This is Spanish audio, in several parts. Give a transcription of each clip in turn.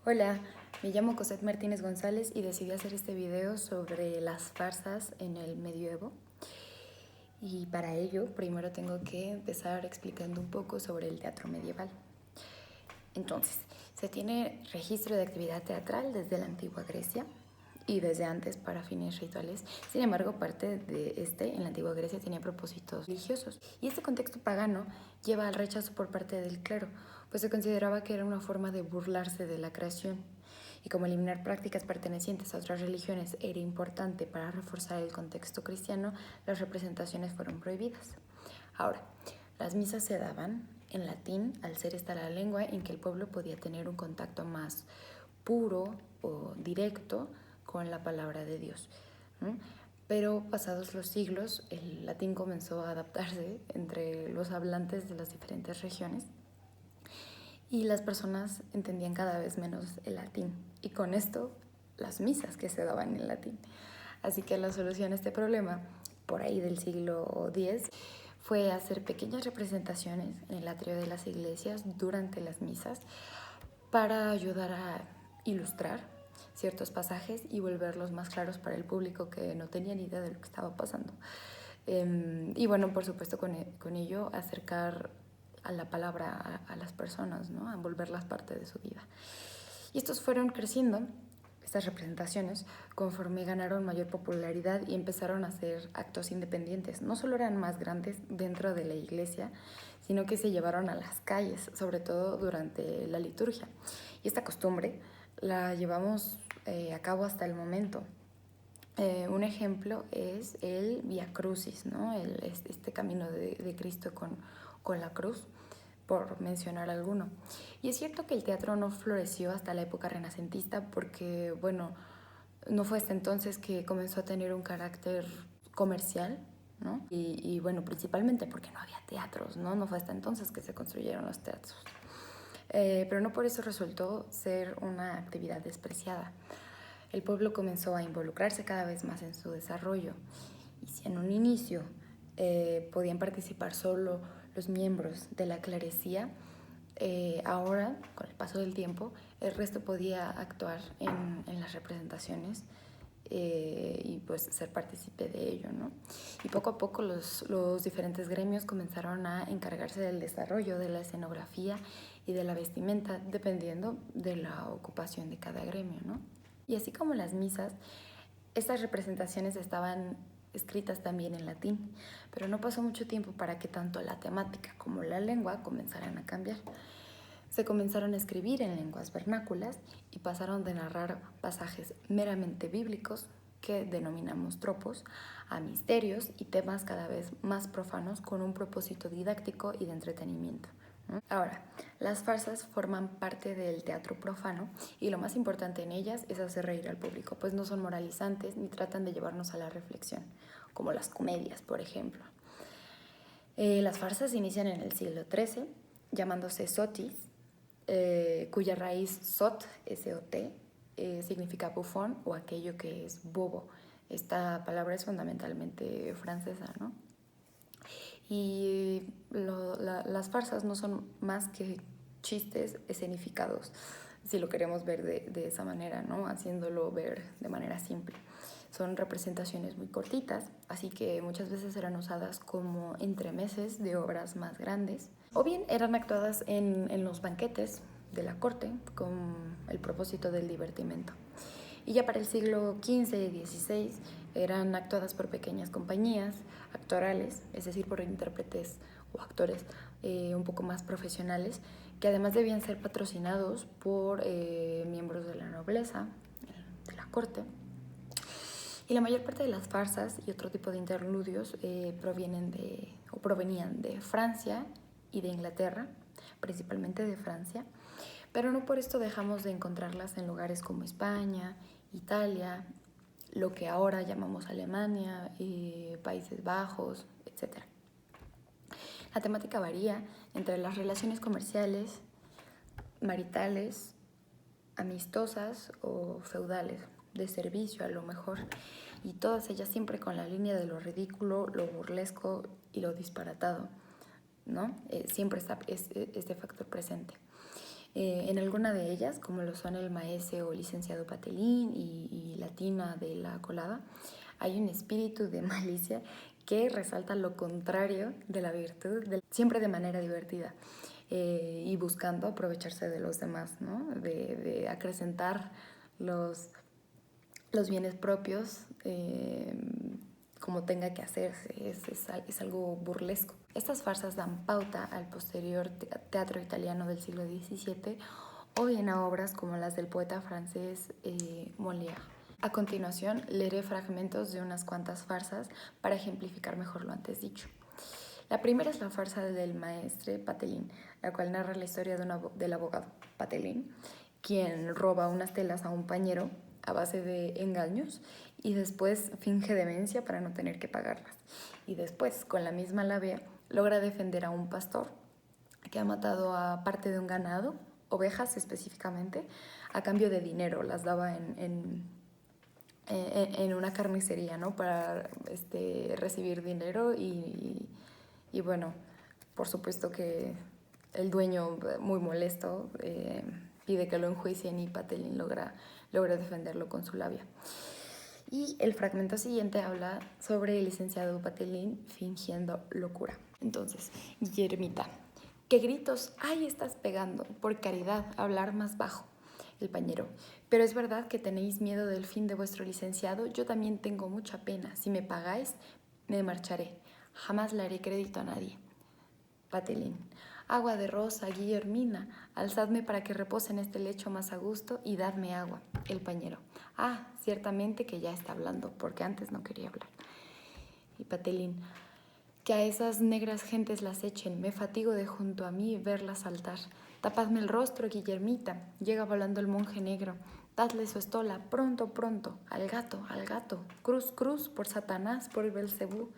Hola, me llamo Cosette Martínez González y decidí hacer este video sobre las farsas en el medioevo. Y para ello, primero tengo que empezar explicando un poco sobre el teatro medieval. Entonces, se tiene registro de actividad teatral desde la antigua Grecia y desde antes para fines rituales. Sin embargo, parte de en la antigua Grecia tenía propósitos religiosos. Y este contexto pagano lleva al rechazo por parte del clero, pues se consideraba que era una forma de burlarse de la creación. Y como eliminar prácticas pertenecientes a otras religiones era importante para reforzar el contexto cristiano, las representaciones fueron prohibidas. Ahora, las misas se daban en latín al ser esta la lengua en que el pueblo podía tener un contacto más puro o directo con la palabra de Dios. Pero pasados los siglos, el latín comenzó a adaptarse entre los hablantes de las diferentes regiones y las personas entendían cada vez menos el latín y con esto las misas que se daban en latín. Así que la solución a este problema, por ahí del siglo X, fue hacer pequeñas representaciones en el atrio de las iglesias durante las misas para ayudar a ilustrar ciertos pasajes y volverlos más claros para el público que no tenía ni idea de lo que estaba pasando. Y bueno, por supuesto con ello acercar a la palabra a las personas, ¿no? A volverlas parte de su vida. Y estos fueron creciendo, estas representaciones, conforme ganaron mayor popularidad y empezaron a ser actos independientes. No solo eran más grandes dentro de la iglesia, sino que se llevaron a las calles, sobre todo durante la liturgia. Y esta costumbre la llevamos a cabo hasta el momento. Un ejemplo es el Via Crucis, ¿no? Este camino de Cristo con la cruz, por mencionar alguno. Y es cierto que el teatro no floreció hasta la época renacentista porque, bueno, no fue hasta entonces que comenzó a tener un carácter comercial, ¿no? Y bueno, principalmente porque no había teatros, ¿no? No fue hasta entonces que se construyeron los teatros. Pero no por eso resultó ser una actividad despreciada. El pueblo comenzó a involucrarse cada vez más en su desarrollo y si en un inicio podían participar solo los miembros de la clerecía, ahora, con el paso del tiempo, el resto podía actuar en las representaciones y pues ser partícipe de ello, ¿no? Y poco a poco los diferentes gremios comenzaron a encargarse del desarrollo de la escenografía y de la vestimenta, dependiendo de la ocupación de cada gremio, ¿no? Y así como las misas, estas representaciones estaban escritas también en latín, pero no pasó mucho tiempo para que tanto la temática como la lengua comenzaran a cambiar. Se comenzaron a escribir en lenguas vernáculas y pasaron de narrar pasajes meramente bíblicos, que denominamos tropos, a misterios y temas cada vez más profanos con un propósito didáctico y de entretenimiento. Ahora, las farsas forman parte del teatro profano y lo más importante en ellas es hacer reír al público, pues no son moralizantes ni tratan de llevarnos a la reflexión, como las comedias, por ejemplo. Las farsas inician en el siglo XIII, llamándose sotis, cuya raíz sot, S-O-T, significa bufón o aquello que es bobo. Esta palabra es fundamentalmente francesa, ¿no? Y las farsas no son más que chistes escenificados, si lo queremos ver de esa manera, ¿no? Haciéndolo ver de manera simple. Son representaciones muy cortitas, así que muchas veces eran usadas como entremeses de obras más grandes, o bien eran actuadas en los banquetes de la corte con el propósito del divertimento. Y ya para el siglo XV y XVI eran actuadas por pequeñas compañías actorales, es decir, por intérpretes o actores un poco más profesionales, que además debían ser patrocinados por miembros de la nobleza, de la corte. Y la mayor parte de las farsas y otro tipo de interludios provenían de Francia y de Inglaterra, principalmente de Francia, pero no por esto dejamos de encontrarlas en lugares como España, Italia, lo que ahora llamamos Alemania, Países Bajos, etc. La temática varía entre las relaciones comerciales, maritales, amistosas o feudales, de servicio a lo mejor, y todas ellas siempre con la línea de lo ridículo, lo burlesco y lo disparatado, ¿no? Siempre está este factor presente. En alguna de ellas, como lo son el maese o licenciado Patelín y la tina de la colada, hay un espíritu de malicia que resalta lo contrario de la virtud, siempre de manera divertida y buscando aprovecharse de los demás, ¿no? De acrecentar los bienes propios como tenga que hacerse, es algo burlesco. Estas farsas dan pauta al posterior teatro italiano del siglo XVII o bien a obras como las del poeta francés Molière. A continuación, leeré fragmentos de unas cuantas farsas para ejemplificar mejor lo antes dicho. La primera es la farsa del maestre Patelín, la cual narra la historia del abogado Patelín, quien roba unas telas a un pañero a base de engaños y después finge demencia para no tener que pagarlas. Y después, con la misma labia, logra defender a un pastor que ha matado a parte de un ganado, ovejas específicamente, a cambio de dinero. Las daba en una carnicería, ¿no? Para recibir dinero y bueno, por supuesto que el dueño, muy molesto, pide que lo enjuicien y Patelín logra defenderlo con su labia. Y el fragmento siguiente habla sobre el licenciado Patelín fingiendo locura. Entonces, Guillermita, ¿qué gritos? ¡Ay, estás pegando! Por caridad, hablar más bajo. El pañero, pero es verdad que tenéis miedo del fin de vuestro licenciado. Yo también tengo mucha pena. Si me pagáis, me marcharé. Jamás le haré crédito a nadie. Patelín, agua de rosa, Guillermina, alzadme para que repose en este lecho más a gusto y dadme agua. El pañero, ciertamente que ya está hablando, porque antes no quería hablar. Y Patelín, que a esas negras gentes las echen, me fatigo de junto a mí verlas saltar. Tapadme el rostro, Guillermita, llega volando el monje negro. Dadle su estola, pronto, pronto, al gato, cruz, cruz, por Satanás, por Belcebú.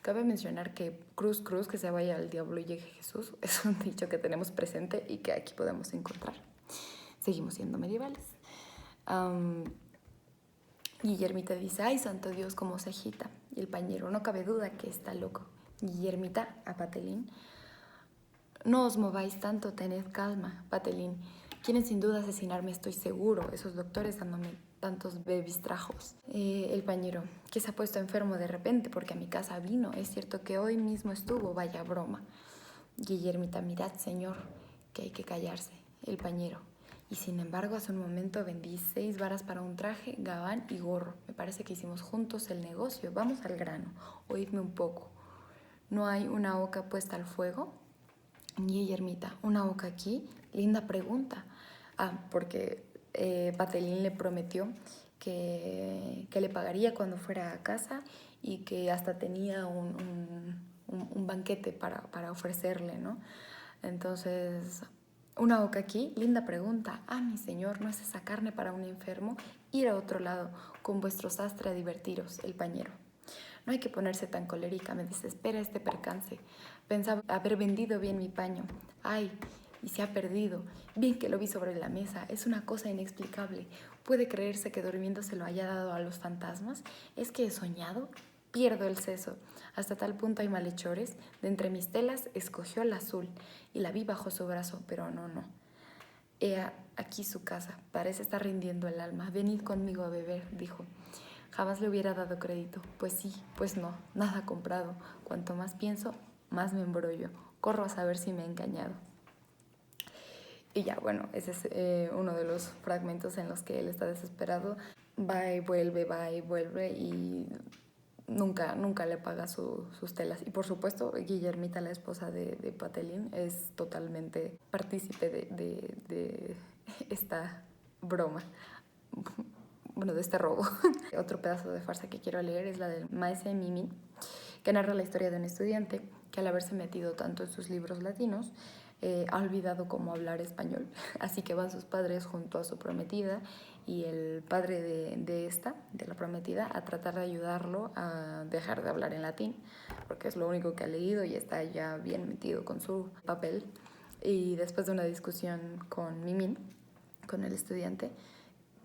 Cabe mencionar que cruz, cruz, que se vaya al diablo y llegue Jesús, es un dicho que tenemos presente y que aquí podemos encontrar. Seguimos siendo medievales. Guillermita dice, ay, santo Dios, cómo se agita. Y el pañero, no cabe duda que está loco. Guillermita, a Patelín, no os mováis tanto, tened calma. Patelín, quieren sin duda asesinarme, estoy seguro, esos doctores dándome tantos bebistrajos. El pañero, que se ha puesto enfermo de repente porque a mi casa vino, es cierto que hoy mismo estuvo, vaya broma. Guillermita, mirad, señor, que hay que callarse. El pañero, y sin embargo hace un momento vendí 6 varas para un traje, gabán y gorro. Me parece que hicimos juntos el negocio. Vamos al grano, oídme un poco. ¿No hay una oca puesta al fuego? Guillermita, ¿una oca aquí? Linda pregunta. Porque Patelín le prometió que le pagaría cuando fuera a casa y que hasta tenía un banquete para ofrecerle, ¿no? Entonces, ¿una oca aquí? Linda pregunta. Mi señor, ¿no es esa carne para un enfermo? Ir a otro lado, con vuestro sastre a divertiros, el pañero. No hay que ponerse tan colérica, me desespera este percance. Pensaba haber vendido bien mi paño. ¡Ay! Y se ha perdido. Bien que lo vi sobre la mesa. Es una cosa inexplicable. ¿Puede creerse que durmiendo se lo haya dado a los fantasmas? ¿Es que he soñado? Pierdo el seso. Hasta tal punto hay malhechores. De entre mis telas escogió la azul y la vi bajo su brazo, pero no. He aquí su casa. Parece estar rindiendo el alma. Venid conmigo a beber, dijo. Jamás le hubiera dado crédito. Pues sí, pues no, nada comprado. Cuanto más pienso, más me embrollo. Corro a saber si me he engañado. Y ya, bueno, ese es uno de los fragmentos en los que él está desesperado. Va y vuelve y nunca le paga sus telas. Y por supuesto, Guillermita, la esposa de Patelín, es totalmente partícipe de esta broma. Bueno, de este robo. Otro pedazo de farsa que quiero leer es la del maese Mimi, que narra la historia de un estudiante que al haberse metido tanto en sus libros latinos, ha olvidado cómo hablar español. Así que van sus padres junto a su prometida y el padre de la prometida, a tratar de ayudarlo a dejar de hablar en latín, porque es lo único que ha leído y está ya bien metido con su papel. Y después de una discusión con Mimín, con el estudiante,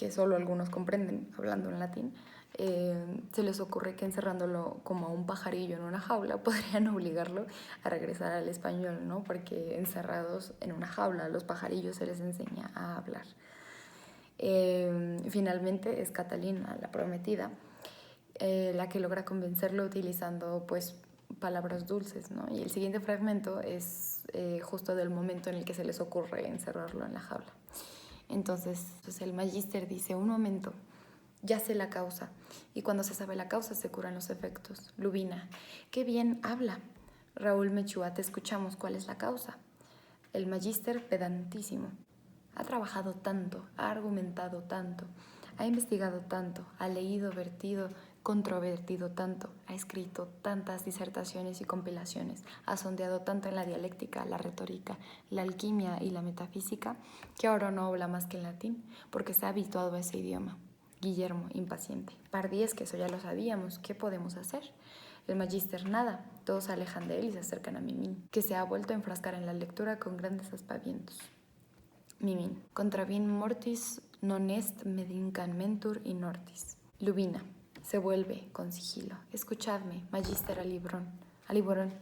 que solo algunos comprenden hablando en latín, se les ocurre que encerrándolo como a un pajarillo en una jaula podrían obligarlo a regresar al español, ¿no? Porque encerrados en una jaula a los pajarillos se les enseña a hablar. Finalmente es Catalina, la prometida, la que logra convencerlo utilizando pues palabras dulces, ¿no? Y el siguiente fragmento es justo del momento en el que se les ocurre encerrarlo en la jaula. Entonces el magíster dice: un momento, ya sé la causa, y cuando se sabe la causa se curan los efectos. Lubina: qué bien habla. Raúl Mechúa: te escuchamos, ¿cuál es la causa? El magíster, pedantísimo: ha trabajado tanto, ha argumentado tanto, ha investigado tanto, ha leído, vertido, controvertido tanto, ha escrito tantas disertaciones y compilaciones, ha sondeado tanto en la dialéctica, la retórica, la alquimia y la metafísica, que ahora no habla más que en latín, porque se ha habituado a ese idioma. Guillermo, impaciente: Pardiez, que eso ya lo sabíamos, ¿qué podemos hacer? El magíster: nada, todos se alejan de él y se acercan a Mimín, que se ha vuelto a enfrascar en la lectura con grandes aspavientos. Mimín: contravin mortis non est medicamentur in ortis. Lubina: se vuelve con sigilo: escuchadme, magíster Aliborón.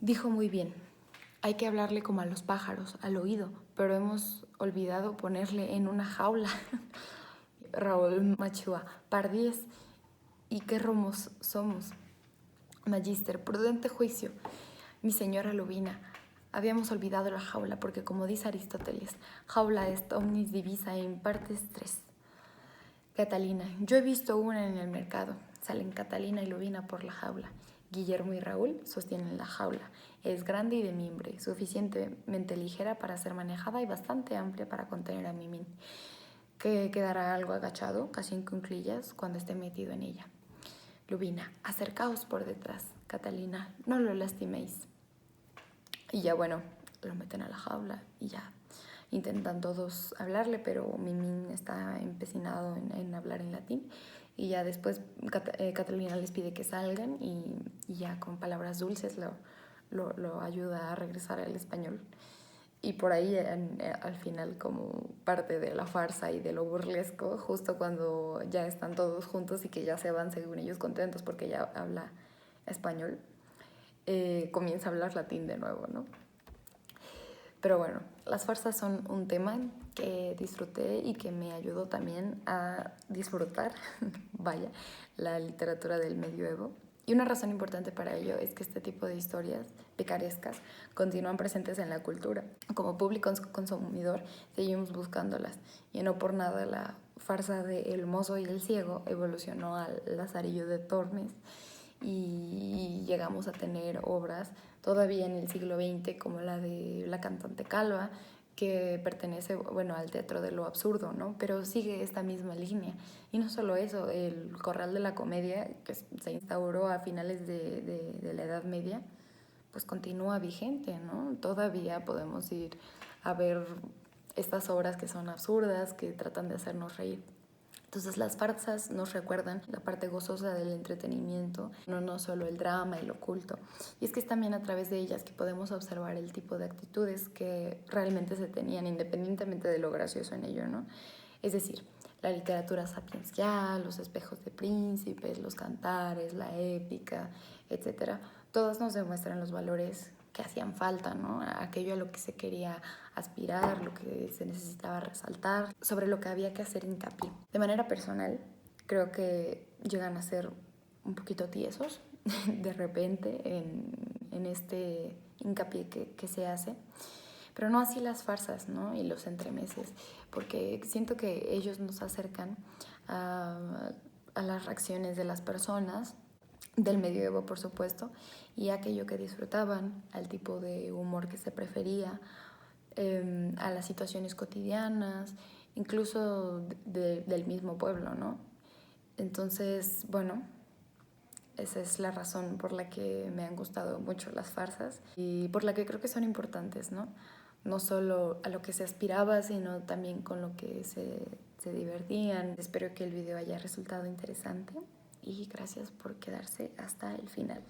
Dijo muy bien, hay que hablarle como a los pájaros, al oído, pero hemos olvidado ponerle en una jaula. Raúl Machua: Pardiez, ¿y qué romos somos? Magíster: prudente juicio, mi señora Lubina. Habíamos olvidado la jaula porque, como dice Aristóteles, jaula est omnis divisa in partes tres. Catalina: yo he visto una en el mercado. Salen Catalina y Lubina por la jaula. Guillermo y Raúl sostienen la jaula. Es grande y de mimbre, suficientemente ligera para ser manejada y bastante amplia para contener a Mimín, que quedará algo agachado, casi en cuclillas, cuando esté metido en ella. Lubina: acercaos por detrás. Catalina: no lo lastiméis. Y ya bueno, lo meten a la jaula y ya intentan todos hablarle, pero Mimín está empecinado en hablar en latín. Y ya después Catalina les pide que salgan y ya con palabras dulces lo ayuda a regresar al español. Y por ahí al final, como parte de la farsa y de lo burlesco, justo cuando ya están todos juntos y que ya se van según ellos contentos porque ya habla español, comienza a hablar latín de nuevo, ¿no? Pero bueno, las farsas son un tema que disfruté y que me ayudó también a disfrutar, vaya, la literatura del medioevo. Y una razón importante para ello es que este tipo de historias picarescas continúan presentes en la cultura. Como público consumidor seguimos buscándolas, y no por nada la farsa de El mozo y el ciego evolucionó al Lazarillo de Tormes y llegamos a tener obras todavía en el siglo XX como la de La cantante calva, que pertenece, bueno, al teatro de lo absurdo, ¿no? Pero sigue esta misma línea. Y no solo eso, el Corral de la Comedia, que se instauró a finales de la Edad Media, pues continúa vigente, ¿no? Todavía podemos ir a ver estas obras que son absurdas, que tratan de hacernos reír. Entonces las farsas nos recuerdan la parte gozosa del entretenimiento, no solo el drama y lo oculto. Y es que es también a través de ellas que podemos observar el tipo de actitudes que realmente se tenían independientemente de lo gracioso en ello, ¿no? Es decir, la literatura sapiencial, los espejos de príncipes, los cantares, la épica, etcétera, todos nos demuestran los valores que hacían falta, ¿no? Aquello a lo que se quería aspirar, lo que se necesitaba resaltar, sobre lo que había que hacer hincapié. De manera personal, creo que llegan a ser un poquito tiesos de repente en este hincapié que se hace, pero no así las farsas, ¿no? Y los entremeses, porque siento que ellos nos acercan a las reacciones de las personas, del medioevo por supuesto, y aquello que disfrutaban, al tipo de humor que se prefería, a las situaciones cotidianas, incluso del mismo pueblo, ¿no? Entonces, bueno, esa es la razón por la que me han gustado mucho las farsas y por la que creo que son importantes, ¿no? No solo a lo que se aspiraba, sino también con lo que se divertían. Espero que el video haya resultado interesante y gracias por quedarse hasta el final.